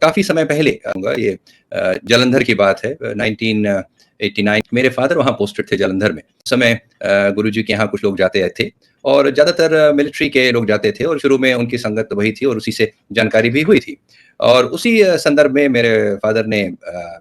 काफ़ी समय पहले कहूँगा ये जालंधर की बात है 1989 मेरे फ़ादर वहाँ पोस्टेड थे जालंधर में। उस समय गुरुजी के यहाँ कुछ लोग जाते थे और ज़्यादातर मिलिट्री के लोग जाते थे और शुरू में उनकी संगत वही थी और उसी से जानकारी भी हुई थी। और उसी संदर्भ में मेरे फ़ादर ने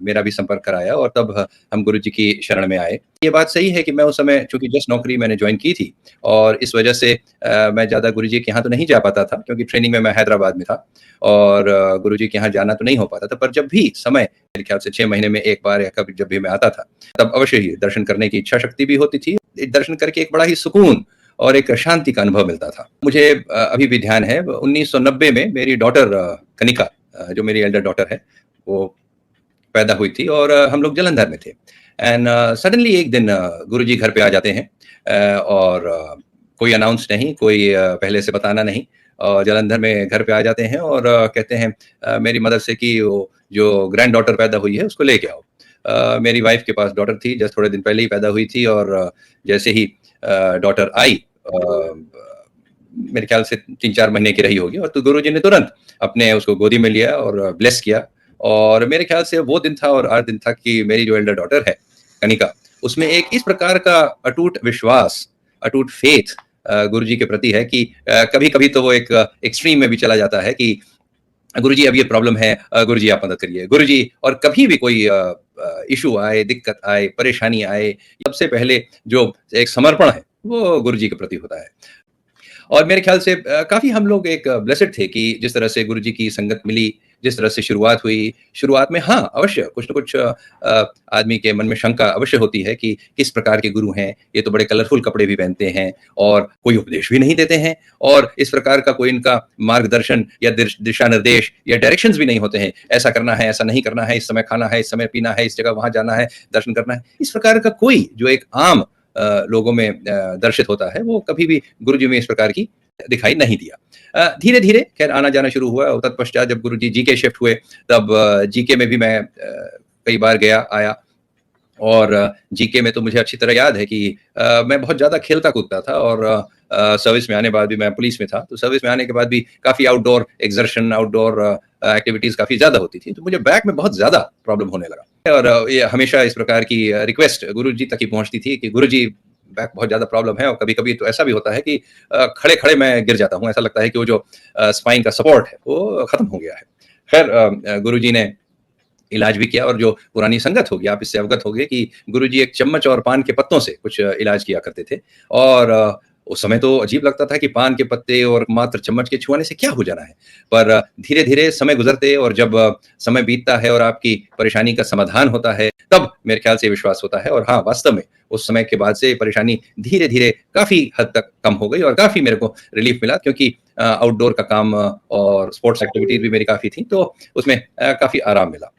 मेरा भी संपर्क कराया और तब हम गुरुजी की शरण में आए। ये बात सही है कि मैं उस समय चूँकि जस्ट नौकरी मैंने जॉइन की थी और इस वजह से मैं ज़्यादा गुरुजी के यहाँ तो नहीं जा पाता था क्योंकि ट्रेनिंग में मैं हैदराबाद में था और गुरुजी के यहाँ जाना तो नहीं हो पाता था। पर जब भी समय मेरे ख्याल से 6 महीने में 1 बार या कभी जब भी मैं आता था, तब अवश्य ही दर्शन करने की इच्छा शक्ति भी होती थी। दर्शन करके एक बड़ा ही सुकून और एक शांति का अनुभव मिलता था। मुझे अभी भी ध्यान है 1990 में मेरी डॉटर कनिका जो मेरी एल्डर डॉटर है, वो पैदा हुई थी और हम लोग जालंधर में थे एंड सडनली एक दिन गुरुजी घर पे आ जाते हैं और कोई अनाउंस नहीं, कोई पहले से बताना नहीं और जालंधर में घर पे आ जाते हैं और कहते हैं मेरी मदर से कि वो जो ग्रैंड डॉटर पैदा हुई है उसको लेके आओ। मेरी वाइफ के पास डॉटर थी, जस्ट थोड़े दिन पहले ही पैदा हुई थी और जैसे ही डॉटर आई मेरे ख्याल से 3-4 महीने की रही होगी और तो गुरुजी ने तुरंत अपने उसको गोदी में लिया और ब्लेस किया और मेरे ख्याल से वो दिन था और आज दिन था कि मेरी जो एल्डर डॉटर है, कनिका, उसमें एक इस प्रकार का अटूट विश्वास, अटूट फेथ गुरुजी के प्रति है कि कभी-कभी तो वो एक एक्सट्रीम में भी चला जाता है कि गुरुजी अब ये प्रॉब्लम है गुरुजी आप मदद करिए। गुरुजी और कभी भी कोई इश्यू आए, दिक्कत आए, परेशानी आए, सबसे पहले जो एक समर्पण है, वो गुरुजी के प्रति होता है। और मेरे ख्याल से काफ़ी हम लोग एक ब्लेसेड थे कि जिस तरह से गुरुजी की संगत मिली, जिस तरह से शुरुआत हुई, शुरुआत में हाँ, अवश्य कुछ न कुछ आदमी के मन में शंका अवश्य होती है कि किस प्रकार के गुरु हैं, ये तो बड़े कलरफुल कपड़े भी पहनते हैं और कोई उपदेश भी नहीं देते हैं और इस प्रकार का कोई इनका मार्गदर्शन या दिशा निर्देश या डायरेक्शंस भी नहीं होते हैं। ऐसा करना है, ऐसा नहीं करना है, इस समय खाना है, इस समय पीना है, इस जगह वहाँ जाना है, दर्शन करना है। इस प्रकार का कोई जो एक आम लोगों में दर्शित होता है, वो कभी भी गुरुजी में इस प्रकार की दिखाई नहीं दिया। धीरे-धीरे खैर आना-जाना शुरू हुआ और तत्पश्चात जब गुरुजी जीके शिफ्ट हुए, तब जीके में भी मैं कई बार गया, आया और जीके में तो मुझे अच्छी तरह याद है कि मैं बहुत ज़्यादा खेलता-कूदता था और सर्विस में आने बाद भी मैं पुलिस में था, तो सर्विस में आने के बाद भी काफ़ी आउटडोर एक्सर्शन, आउटडोर एक्टिविटीज़ काफ़ी ज़्यादा होती थी, तो मुझे बैक में बहुत ज़्यादा प्रॉब्लम होने लगा और ये हमेशा इस प्रकार की रिक्वेस्ट गुरुजी तक ही पहुँचती थी कि गुरुजी बैक बहुत ज़्यादा प्रॉब्लम है और कभी-कभी तो ऐसा भी होता है कि खड़े-खड़े मैं गिर जाता हूँ, ऐसा लगता है कि वो जो स्पाइन का सपोर्ट है, वो खत्म हो गया है। खैर गुरुजी ने इलाज भी किया और जो पुरानी संगत होगी, आप इससे अवगत होंगे कि गुरुजी एक चम्मच और पान के पत्तों से कुछ इलाज किया करते थे और उस समय तो अजीब लगता था कि पान के पत्ते और मात्र चम्मच के छुआने से क्या हो जाना है। पर धीरे-धीरे समय गुज़रते और जब समय बीतता है और आपकी परेशानी का समाधान होता है, तब मेरे ख्याल से विश्वास होता है और हाँ, वास्तव में उस समय के बाद से परेशानी धीरे-धीरे काफ़ी हद तक कम हो गई और काफ़ी मेरे को रिलीफ़ मिला क्योंकि आउटडोर का काम और स्पोर्ट्स एक्टिविटीज़ भी मेरी काफ़ी थी, तो उसमें काफ़ी आराम मिला।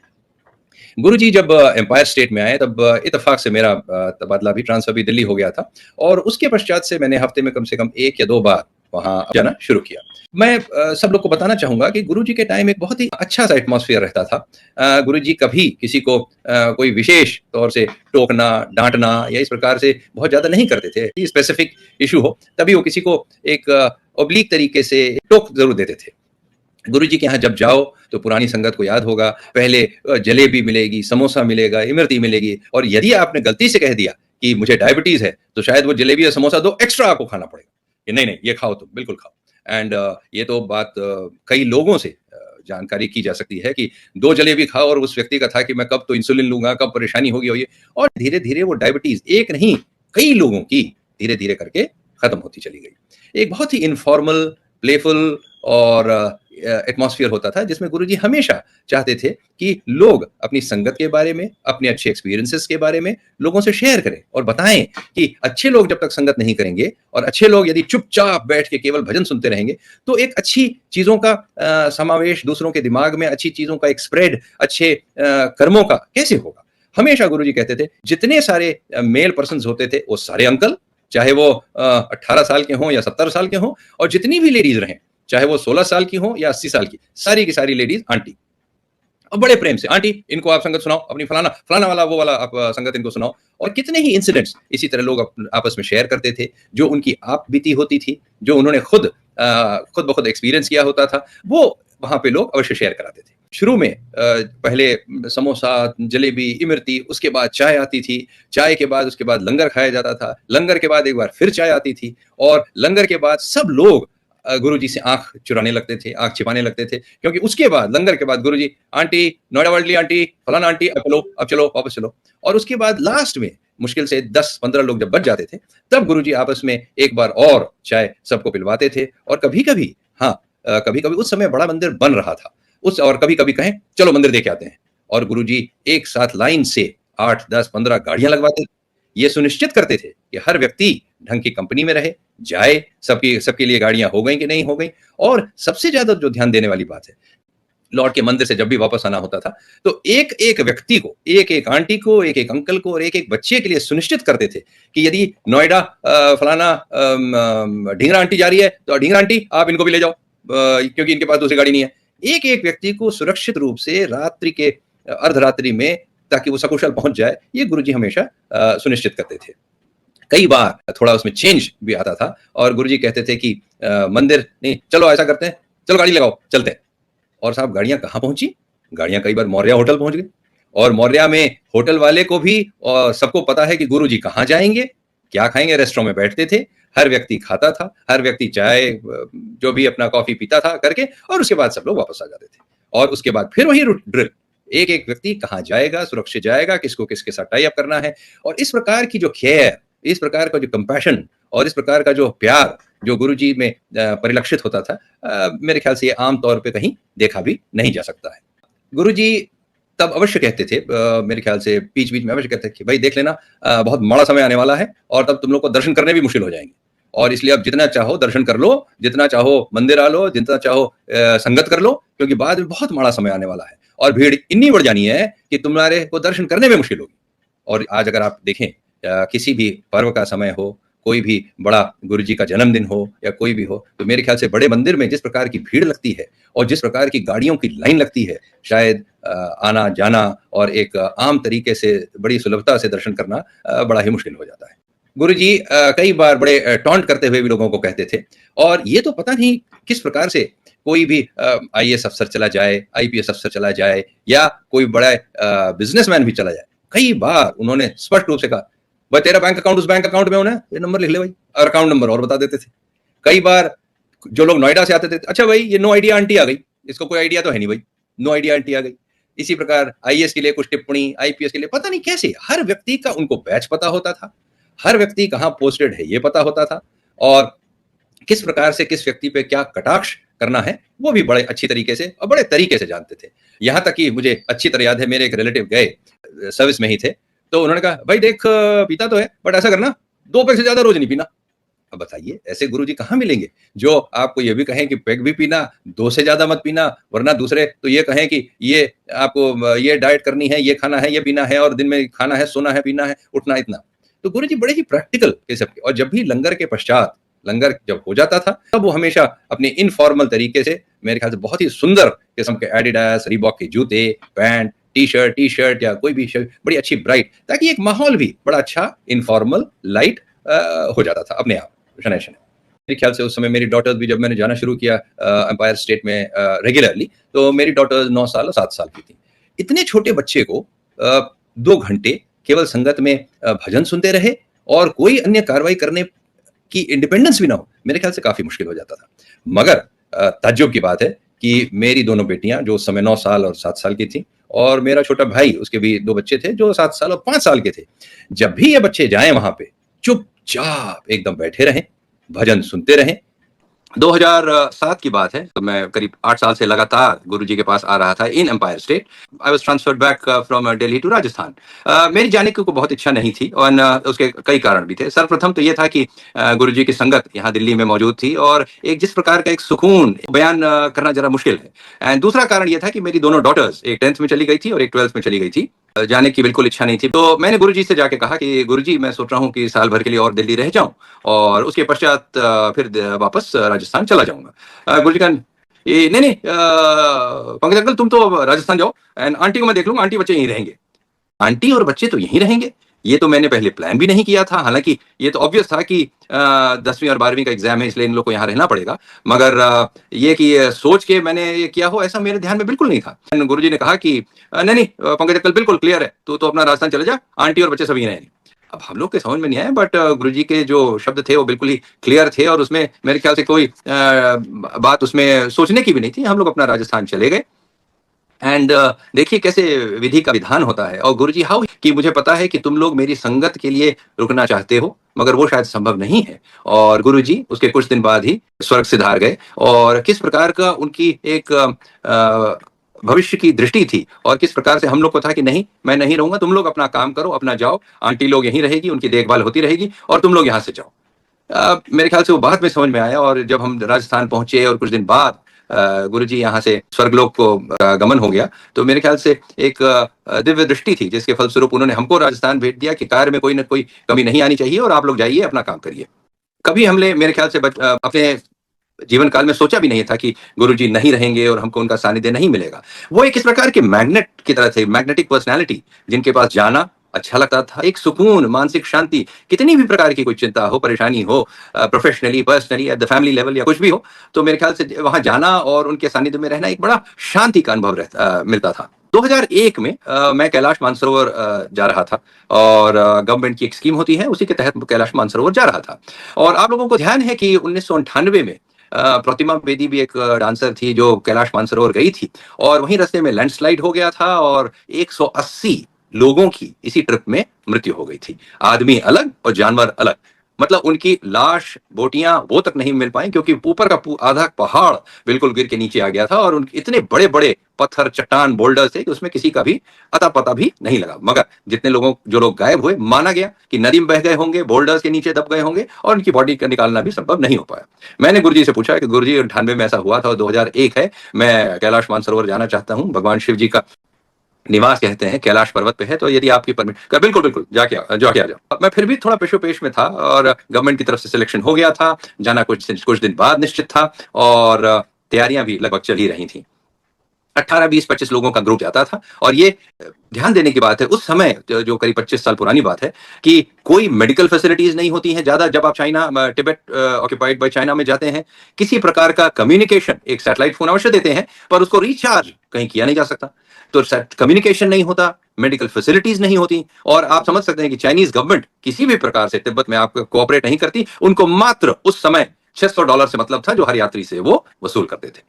गुरुजी जब एम्पायर स्टेट में आए तब इत्तेफ़ाक से मेरा तबादला भी ट्रांसफ़र भी दिल्ली हो गया था और उसके पश्चात से मैंने हफ़्ते में कम से कम 1 या 2 बार वहाँ जाना शुरू किया। मैं सब लोग को बताना चाहूँगा कि गुरुजी के टाइम एक बहुत ही अच्छा-सा एटमॉस्फ़ियर रहता था। गुरुजी कभी किसी को कोई विशेष तौर से टोकना, डाँटना या इस प्रकार से बहुत ज़्यादा नहीं करते थे। स्पेसिफ़िक इश्यू हो, तभी वो किसी को एक ऑब्लीक तरीके से टोक ज़रूर देते थे। गुरुजी के यहाँ जब जाओ तो पुरानी संगत को याद होगा पहले जलेबी मिलेगी, समोसा मिलेगा, इमरती मिलेगी और यदि आपने गलती से कह दिया कि मुझे डायबिटीज़ है, तो शायद वो जलेबी या समोसा 2 एक्स्ट्रा आपको खाना पड़ेगा। कि नहीं, ये खाओ तुम, बिल्कुल खाओ। एंड ये तो बात कई लोगों से जानकारी की जा सकती है कि 2 जलेबी खाओ और उस व्यक्ति का था कि मैं कब तो इंसुलिन लूँगा, कब परेशानी होगी और ये और धीरे-धीरे वो डायबिटीज़ एक नहीं, कई लोगों की धीरे-धीरे करके खत्म होती चली गई। एक बहुत ही इन्फॉर्मल, प्लेफुल और एटमॉस्फेयर होता था जिसमें गुरुजी हमेशा चाहते थे कि लोग अपनी संगत के बारे में, अपने अच्छे एक्सपीरियंसेस के बारे में लोगों से शेयर करें और बताएं कि अच्छे लोग जब तक संगत नहीं करेंगे और अच्छे लोग यदि चुपचाप बैठ के केवल भजन सुनते रहेंगे, तो एक अच्छी चीज़ों का समावेश दूसरों के दिमाग में, अच्छी चीज़ों का एक स्प्रेड, अच्छे कर्मों का कैसे होगा? हमेशा गुरुजी कहते थे, जितने सारे मेल पर्सन्स होते थे, वो सारे अंकल, चाहे वो 18 साल के हों या 70 साल के हों और जितनी भी लेडीज़ रहें, चाहे वो 16 साल की हो या 80 साल की सारी लेडीज आंटी और बड़े प्रेम से आंटी इनको आप संगत सुनाओ अपनी फलाना फलाना वाला वो वाला आप संगत इनको सुनाओ और कितने ही इंसिडेंट्स इसी तरह लोग आपस में शेयर करते थे जो उनकी आप बीती होती थी जो उन्होंने खुद ब खुद एक्सपीरियंस किया होता था वो वहां पे लोग अवश्य शेयर कराते थे। शुरू में पहले समोसा, जलेबी, इमरती, उसके बाद चाय आती थी, चाय के बाद उसके बाद लंगर खाया जाता था, लंगर के बाद एक बार फिर चाय आती थी और लंगर के बाद सब लोग गुरुजी से आँख चुराने लगते थे, आँख छिपाने लगते थे क्योंकि उसके बाद लंगर के बाद गुरुजी, "आंटी, नोएडा वर्ली आंटी, फलाना आंटी, अब चलो, वापस चलो।" और उसके बाद लास्ट में मुश्किल से 10-15 लोग जब बच जाते थे, तब गुरुजी आपस में एक बार और चाय सबको पिलवाते थे और कभी-कभी हाँ कभी-कभी उस समय बड़ा मंदिर बन रहा था। उस और कभी-कभी कहें, "चलो मंदिर देख के आते हैं।" और गुरुजी एक साथ लाइन से 8, 10, 15 गाड़ियाँ लगवाते। ये सुनिश्चित करते थे कि हर व्यक्ति ढंग की कंपनी में रहे, जाए, सबकी सबके लिए गाड़ियाँ हो गई कि नहीं हो गई और सबसे ज़्यादा जो ध्यान देने वाली बात है, लौट के मंदिर से जब भी वापस आना होता था, तो एक-एक व्यक्ति को, एक-एक आंटी को, एक-एक अंकल को और एक-एक बच्चे के लिए सुनिश्चित करते थे कि यदि नोएडा फलाना ढींगरा आंटी जा रही है, तो ढींगरा आंटी आप इनको भी ले जाओ क्योंकि इनके पास दूसरी गाड़ी नहीं है। एक-एक व्यक्ति को सुरक्षित रूप से रात्रि के अर्धरात्रि में ताकि वो सकुशल पहुँच जाए, ये गुरुजी हमेशा सुनिश्चित करते थे। कई बार थोड़ा उसमें चेंज भी आता था और गुरुजी कहते थे कि मंदिर नहीं, चलो ऐसा करते हैं, चलो गाड़ी लगाओ, चलते हैं। और साहब गाड़ियाँ कहाँ पहुँची? गाड़ियाँ कई बार मौर्या होटल पहुँच गई और मौर्या में होटल वाले को भी सबको पता है कि गुरुजी कहाँ जाएँगे, क्या खाएँगे, रेस्टोरेंट में बैठते थे। हर व्यक्ति खाता था, हर व्यक्ति चाय जो भी अपना कॉफ़ी पीता था करके और उसके बाद सब लोग वापस आ जाते थे। और उसके बाद फिर वही ड्रिल, एक-एक व्यक्ति कहाँ जाएगा, सुरक्षित जाएगा, किसको किसके साथ टाई अप करना है और इस प्रकार की जो केयर, इस प्रकार का जो कंपैशन और इस प्रकार का जो प्यार जो गुरुजी में परिलक्षित होता था मेरे ख्याल से ये आम तौर पे कहीं देखा भी नहीं जा सकता है। गुरुजी तब अवश्य कहते थे मेरे ख्याल से बीच-बीच में अवश्य कहते थे कि भाई देख लेना बहुत बड़ा समय आने वाला है और तब तुम लोग को दर्शन करने भी मुश्किल हो जाएँगे। और इसलिए अब जितना चाहो दर्शन कर लो, जितना चाहो मंदिर आ लो, जितना चाहो संगत कर लो क्योंकि बाद में बहुत बड़ा समय आने वाला है और भीड़ इतनी बढ़ जानी है कि तुम्हारे को दर्शन करने में मुश्किल होगी। और आज अगर आप देखें किसी भी पर्व का समय हो, कोई भी बड़ा गुरुजी का जन्मदिन हो या कोई भी हो, तो मेरे ख्याल से बड़े मंदिर में जिस प्रकार की भीड़ लगती है और जिस प्रकार की गाड़ियों की लाइन लगती है, शायद आना-जाना और एक आम तरीके से बड़ी सुलभता से दर्शन करना बड़ा ही मुश्किल हो जाता है। गुरुजी कई बार बड़े टॉन्ट करते हुए भी लोगों को कहते थे और ये तो पता नहीं किस प्रकार से कोई भी आईएएस अफ़सर चला जाए, आईपीएस अफ़सर चला जाए या कोई बड़ा बिज़नेसमैन भी चला जाए। कई बार उन्होंने स्पष्ट रूप से कहा, भाई तेरा बैंक अकाउंट उस बैंक अकाउंट में होना है, ये नंबर लिख ले भाई और अकाउंट नंबर और बता देते थे। कई बार जो लोग नोएडा से आते थे, अच्छा भाई ये नो आइडिया आंटी आ गई, इसको कोई आइडिया तो है नहीं भाई, नो आइडिया आंटी आ गई। इसी प्रकार आईएएस के लिए कुछ टिप्पणी, आईपीएस के लिए पता नहीं कैसे हर व्यक्ति का उनको बैच पता होता था, हर व्यक्ति कहाँ पोस्टेड है ये पता होता था और किस प्रकार से किस व्यक्ति पे क्या कटाक्ष करना है, वो भी बड़े अच्छी तरीके से और बड़े तरीके से जानते थे। यहाँ तक कि मुझे अच्छी तरह याद है मेरे एक रिलेटिव गए सर्विस में ही थे, तो उन्होंने कहा, "भाई देख पीता तो है, बट ऐसा करना 2 पैग से ज़्यादा रोज़ नहीं पीना।" अब बताइए ऐसे गुरुजी कहाँ मिलेंगे, जो आपको ये भी कहें कि पैग भी पीना, 2 से ज़्यादा मत पीना, वरना दूसरे तो ये कहें कि ये आपको ये डाइट करनी है, ये खाना है, ये पीना है और दिन में खाना है, सोना है, पीना है, उठना इतना। तो गुरुजी बड़े ही प्रैक्टिकल किस्म के और जब भी लंगर के पश्चात लंगर जब हो जाता था, तब वो हमेशा अपने इनफॉर्मल तरीके से मेरे ख्याल से बहुत ही सुंदर किस्म के एडिडास, रीबॉक के जूते, पैंट, टी-शर्ट या कोई भी शर्ट बड़ी अच्छी ब्राइट ताकि एक माहौल भी बड़ा अच्छा इनफॉर्मल लाइट हो जाता था अपने आप शनैः-शनैः। मेरे ख्याल से उस समय मेरी डॉटर्स भी जब मैंने जाना शुरू किया एम्पायर स्टेट में रेगुलरली, तो मेरी डॉटर्स 9 साल और 7 साल की थी। इतने छोटे बच्चे को 2 घंटे केवल संगत में भजन सुनते रहे और कोई अन्य कार्रवाई करने की इंडिपेंडेंस भी ना हो, मेरे ख्याल से काफ़ी मुश्किल हो जाता था। मगर ताज्जुब की बात है कि मेरी दोनों बेटियाँ जो उस समय 9 साल और 7 साल की थीं और मेरा छोटा भाई उसके भी 2 बच्चे थे जो 7 साल और 5 साल के थे। जब भी ये बच्चे जाएँ वहाँ पे, चुपचाप एकदम बैठे रहें, भजन सुनते रहें। 2007 की बात है, तो मैं करीब 8 साल से लगातार गुरुजी के पास आ रहा था in Empire State. I was transferred back from Delhi to Rajasthan. मेरी जाने की को बहुत इच्छा नहीं थी और उसके कई कारण भी थे। सर्वप्रथम तो ये था कि गुरुजी की संगत यहाँ दिल्ली में मौजूद थी और एक जिस प्रकार का एक सुकून बयान करना ज़रा मुश्किल है। एंड दूसरा कारण ये था कि मेरी दोनों डॉटर्स, एक 10th में चली गई थी और एक 12th में चली गई थी। जाने की बिल्कुल इच्छा नहीं थी। तो मैंने गुरुजी से जाके कहा कि गुरुजी मैं सोच रहा हूँ कि साल भर के लिए और दिल्ली रह जाऊँ और उसके पश्चात फिर वापस राजस्थान चला जाऊँगा। गुरुजी कहा ये नहीं, नहीं पंकज अंकल तुम तो राजस्थान जाओ एंड आंटी को मैं देख लूँगा, आंटी बच्चे यहीं रहेंगे। आंटी और बच्चे तो यहीं रहेंगे, ये तो मैंने पहले प्लान भी नहीं किया था, हालाँकि ये तो ऑब्वियस था कि 10वीं और 12वीं का एग्ज़ाम है, इसलिए इन लोग को यहाँ रहना पड़ेगा। मगर ये कि सोच के मैंने ये किया हो, ऐसा मेरे ध्यान में बिल्कुल नहीं था। गुरुजी ने कहा कि नहीं, नहीं पंकज अक्कल बिल्कुल क्लियर है, तू तो अपना राजस्थान चले जा, आंटी और बच्चे सभी यहीं रहेंगे। अब हम लोग के समझ में नहीं आया, बट गुरुजी के जो शब्द थे वो बिल्कुल ही क्लियर थे और उसमें मेरे ख्याल से कोई बात उसमें सोचने की भी नहीं थी। हम लोग अपना राजस्थान चले गए। एंड देखिए कैसे विधि का विधान होता है। और गुरुजी हाउ कि मुझे पता है कि तुम लोग मेरी संगत के लिए रुकना चाहते हो, मगर वो शायद संभव नहीं है। और गुरुजी उसके कुछ दिन बाद ही स्वर्ग सिधार गए। और किस प्रकार का उनकी एक भविष्य की दृष्टि थी और किस प्रकार से हम लोग को था कि नहीं, मैं नहीं रहूंगा, तुम लोग अपना काम करो, अपना जाओ, आंटी लोग यहीं रहेगी, उनकी देखभाल होती रहेगी और तुम लोग यहाँ से जाओ। मेरे ख्याल से वो बाद में समझ में आया। और जब हम राजस्थान पहुंचे और कुछ दिन बाद गुरुजी यहाँ से स्वर्गलोक को गमन हो गया, तो मेरे ख्याल से एक दिव्य दृष्टि थी जिसके फलस्वरूप उन्होंने हमको राजस्थान भेज दिया कि कार्य में कोई ना कोई कमी नहीं आनी चाहिए और आप लोग जाइए अपना काम करिए। कभी हमने मेरे ख्याल से अपने जीवन काल में सोचा भी नहीं था कि गुरुजी नहीं रहेंगे और हमको उनका सानिध्य नहीं मिलेगा। वो एक इस प्रकार के मैग्नेट की तरह थे, मैग्नेटिक पर्सनैलिटी, जिनके पास जाना अच्छा लगता था। एक सुकून, मानसिक शांति, कितनी भी प्रकार की कोई चिंता हो, परेशानी हो, professionally, personally, at the family level या कुछ भी हो, तो मेरे ख्याल से वहाँ जाना और उनके सानिध्य में रहना एक बड़ा शांति का अनुभव मिलता था। 2001 में मैं कैलाश मानसरोवर जा रहा था और गवर्नमेंट की एक स्कीम होती है, उसी के तहत कैलाश मानसरोवर जा रहा था। और आप लोगों को ध्यान है कि 1998 में प्रतिमा बेदी भी एक डांसर थी जो कैलाश मानसरोवर गई थी और वहीं रास्ते में लैंडस्लाइड हो गया था और 180 लोगों की इसी ट्रिप में मृत्यु हो गई थी। आदमी अलग और जानवर अलग। मतलब उनकी लाश, बोटियां वो तक नहीं मिल पाई क्योंकि ऊपर का आधा पहाड़ बिल्कुल गिर के नीचे आ गया था और इतने बड़े बड़े पत्थर, चट्टान, बोल्डर्स थे कि उसमें किसी का भी अता पता भी नहीं लगा। मगर जो लोग गायब हुए, माना गया कि नदी में बह गए होंगे, बोल्डर्स के नीचे दब गए होंगे और उनकी बॉडी का निकालना भी संभव नहीं हो पाया। मैंने गुरुजी से पूछा कि गुरुजी 98 में ऐसा हुआ था और 2001 है, मैं कैलाश मानसरोवर जाना चाहता हूँ, भगवान शिव जी का निवास कहते हैं, कैलाश पर्वत पे है, तो यदि आपकी परमिट, बिल्कुल बिल्कुल जाके आ जाओ। मैं फिर भी थोड़ा पेशोपेश में था और गवर्नमेंट की तरफ से सिलेक्शन हो गया था, जाना कुछ दिन बाद निश्चित था और तैयारियां भी लगभग चल ही रही थी। 18, 20, 25 लोगों का ग्रुप जाता था और ये ध्यान देने की बात है, उस समय जो करीब 25 साल पुरानी बात है कि कोई मेडिकल फैसिलिटीज नहीं होती हैं ज्यादा। जब आप China, Tibet occupied by China में जाते हैं, किसी प्रकार का कम्युनिकेशन, एक सैटेलाइट फोन अवश्य देते हैं पर उसको रिचार्ज कहीं किया नहीं जा सकता। तो कम्युनिकेशन नहीं होता, मेडिकल फैसिलिटीज नहीं होती और आप समझ सकते हैं कि चाइनीज गवर्नमेंट किसी भी प्रकार से तिब्बत में आपको कोऑपरेट नहीं करती। उनको मात्र उस समय $600 से मतलब था जो हर यात्री से वो वसूल करते थे।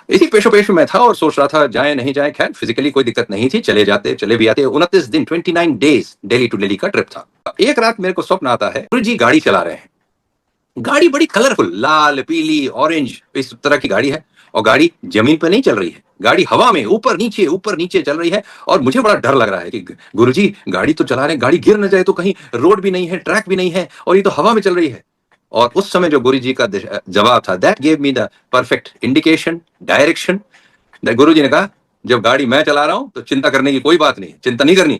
इसी पेशोपेश में मैं था और सोच रहा था जाए नहीं जाए। खैर फिजिकली कोई दिक्कत नहीं थी, चले जाते चले भी आते। 29 दिन, 29 डेज दिल्ली टू दिल्ली का ट्रिप था। एक रात मेरे को स्वप्न आता है, गुरु जी गाड़ी चला रहे हैं। गाड़ी बड़ी कलरफुल, लाल, पीली, ऑरेंज, इस तरह की गाड़ी है और गाड़ी जमीन पर नहीं चल रही है, गाड़ी हवा में ऊपर नीचे चल रही है। और मुझे बड़ा डर लग रहा है कि गुरुजी गाड़ी तो चला रहे हैं, गाड़ी गिर न जाए तो, कहीं रोड भी नहीं है, ट्रैक भी नहीं है और ये तो हवा में चल रही है। और उस समय जो गुरुजी का जवाब था, that give me the perfect indication, direction. Guruji ने कहा जब गाड़ी मैं चला रहा हूं तो चिंता करने की कोई बात नहीं, चिंता नहीं करनी।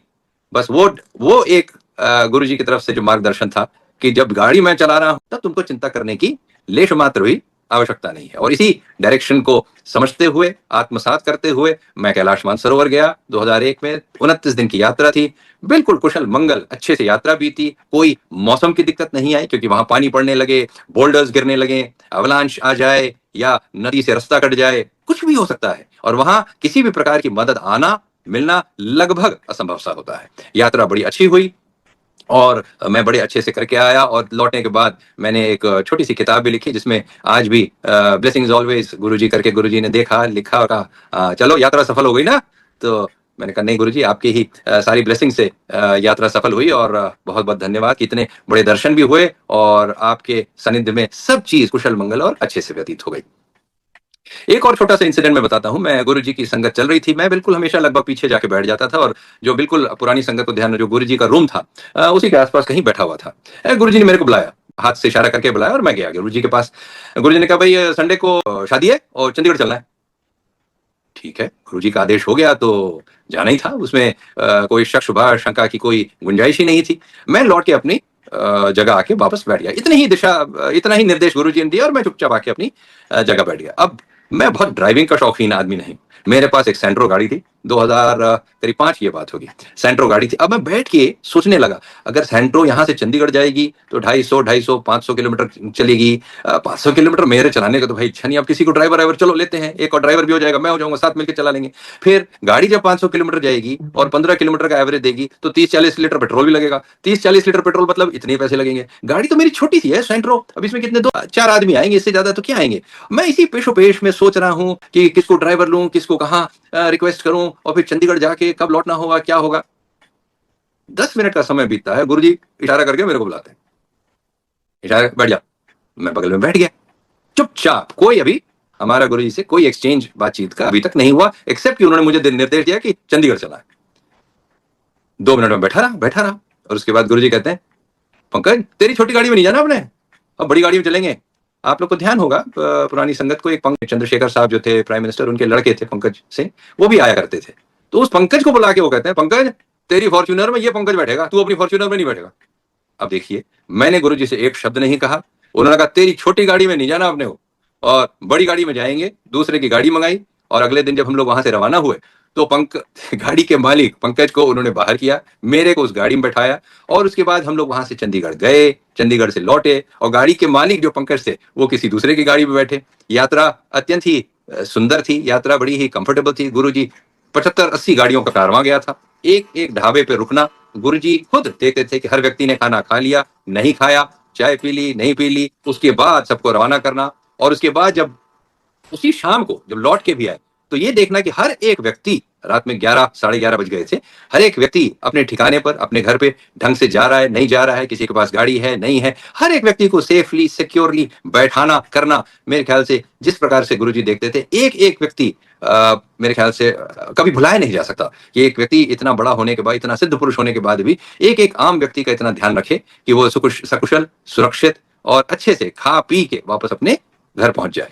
बस वो एक गुरुजी की तरफ से जो मार्गदर्शन था कि जब गाड़ी मैं चला रहा हूं तब तुमको चिंता करने की लेश मात्र भी आवश्यकता नहीं है। और इसी डायरेक्शन को समझते हुए, आत्मसात करते हुए मैं कैलाश मानसरोवर गया 2001 में। 29 दिन की यात्रा थी, बिल्कुल कुशल मंगल, अच्छे से यात्रा बीती। कोई मौसम की दिक्कत नहीं आई क्योंकि वहां पानी पड़ने लगे, बोल्डर्स गिरने लगे, अवलांच आ जाए या नदी से रास्ता कट जाए, कुछ भी हो सकता है। और वहां किसी भी प्रकार की मदद आना मिलना लगभग असंभव सा होता है। यात्रा बड़ी अच्छी हुई और मैं बड़े अच्छे से करके आया। और लौटने के बाद मैंने एक छोटी सी किताब भी लिखी जिसमें आज भी ब्लेसिंग्स ऑलवेज गुरुजी करके गुरुजी ने देखा, लिखा और कहा चलो यात्रा सफल हो गई ना। तो मैंने कहा नहीं गुरुजी, आपकी ही सारी ब्लेसिंग से यात्रा सफल हुई और बहुत बहुत धन्यवाद कि इतने बड़े दर्शन भी हुए और आपके सानिध्य में सब चीज कुशल मंगल और अच्छे से व्यतीत हो गई। एक और छोटा सा इंसिडेंट मैं बताता हूँ। मैं गुरुजी की संगत चल रही थी, मैं बिल्कुल हमेशा लगभग पीछे जाके बैठ जाता था और जो बिल्कुल पुरानी संगत को ध्यान, जो गुरुजी का रूम था उसी के आसपास कहीं बैठा हुआ था। गुरुजी ने मेरे को बुलाया, हाथ से इशारा करके बुलाया और मैं गया गुरुजी के पास। गुरुजी ने कहा भाई संडे को शादी है और चंडीगढ़ चलना है। ठीक है, गुरुजी का आदेश हो गया तो जाना ही था। उसमें कोई शक, शुबा, शंका की कोई गुंजाइश ही नहीं थी। मैं लौट के अपनी जगह आके वापस बैठ गया। इतना ही निर्देश गुरुजी ने दिया और मैं चुपचाप आके अपनी जगह बैठ गया। अब मैं बहुत ड्राइविंग का शौकीन आदमी नहीं, मेरे पास एक सेंट्रो गाड़ी थी, 2005 की ये बात होगी। सेंट्रो गाड़ी थी। अब मैं बैठ के सोचने लगा, अगर सेंट्रो यहाँ से चंडीगढ़ जाएगी तो 250, 500 किलोमीटर चलेगी। 500 किलोमीटर मेरे चलाने का तो भाई इच्छा नहीं। अब किसी को ड्राइवर चलो लेते हैं, एक और ड्राइवर भी हो जाएगा, मैं हो जाऊंगा, साथ मिलकर चला लेंगे। फिर गाड़ी जब 500 किलोमीटर जाएगी और 15 किलोमीटर का एवरेज देगी तो 30-40 लीटर पेट्रोल भी लगेगा। 30-40 लीटर पेट्रोल मतलब इतने पैसे लगेंगे। गाड़ी तो मेरी छोटी सी है सेंट्रो, अब इसमें कितने 2-4 आदमी आएंगे, इससे ज्यादा तो क्या आएंगे। मैं इसी पेशोपेश में सोच रहा हूं कि किसको ड्राइवर लूं, किसको कहां रिक्वेस्ट करूं, और फिर चंडीगढ़ जाके कब लौटना होगा, क्या होगा। 10 मिनट का समय बीतता है, गुरुजी इशारा करके मेरे को बुलाते हैं, इशारा बैठ जा। मैं बगल में बैठ गया चुपचाप। कोई अभी हमारा गुरुजी से कोई एक्सचेंज बातचीत का अभी तक नहीं हुआ, एक्सेप्ट कि उन्होंने मुझे निर्देश दिया कि चंडीगढ़ चला है। 2 मिनट में बैठा रहा और उसके बाद गुरुजी कहते हैं, पंकज तेरी छोटी गाड़ी में नहीं जाना आपने, अब बड़ी गाड़ी में चलेंगे। आप लोग को ध्यान होगा पुरानी संगत को, एक पंकज चंद्रशेखर साहब जो थे प्राइम मिनिस्टर, उनके लड़के थे पंकज सिंह, वो भी आया करते थे। तो उस पंकज को बुला के वो कहते हैं, पंकज तेरी फॉर्च्यूनर में ये पंकज बैठेगा, तू अपनी फॉर्च्यूनर में नहीं बैठेगा। अब देखिए, मैंने गुरुजी से एक शब्द नहीं कहा। उन्होंने कहा तेरी छोटी गाड़ी में नहीं जाना आपने हो, और बड़ी गाड़ी में जाएंगे। दूसरे की गाड़ी मंगाई, और अगले दिन जब हम लोग वहां से रवाना हुए तो गाड़ी के मालिक पंकज को उन्होंने बाहर किया, मेरे को उस गाड़ी में बैठाया, और उसके बाद हम लोग वहां से चंडीगढ़ गए, चंडीगढ़ से लौटे, और गाड़ी के मालिक जो पंकज थे वो किसी दूसरे की गाड़ी में बैठे। यात्रा अत्यंत ही सुंदर थी, यात्रा बड़ी ही कंफर्टेबल थी। गुरुजी 75-80 गाड़ियों का कारवां गया था। एक एक ढाबे पे रुकना, गुरुजी खुद देखते थे कि हर व्यक्ति ने खाना खा लिया, नहीं खाया, चाय पी ली, नहीं पी ली, उसके बाद सबको रवाना करना। और उसके बाद जब उसी शाम को जब लौट के भी आए तो ये देखना कि हर एक व्यक्ति, रात में 11 साढ़े 11 बज गए थे, हर एक व्यक्ति अपने ठिकाने पर, अपने घर पे ढंग से जा रहा है, नहीं जा रहा है, किसी के पास गाड़ी है, नहीं है, हर एक व्यक्ति को सेफली सिक्योरली बैठाना करना। मेरे ख्याल से जिस प्रकार से गुरुजी देखते थे, एक एक व्यक्ति मेरे ख्याल से कभी भुलाया नहीं जा सकता कि एक व्यक्ति इतना बड़ा होने के बाद, इतना सिद्ध पुरुष होने के बाद भी एक एक आम व्यक्ति का इतना ध्यान रखे कि वो सकुशल, सुरक्षित और अच्छे से खा पी के वापस अपने घर पहुंच जाए।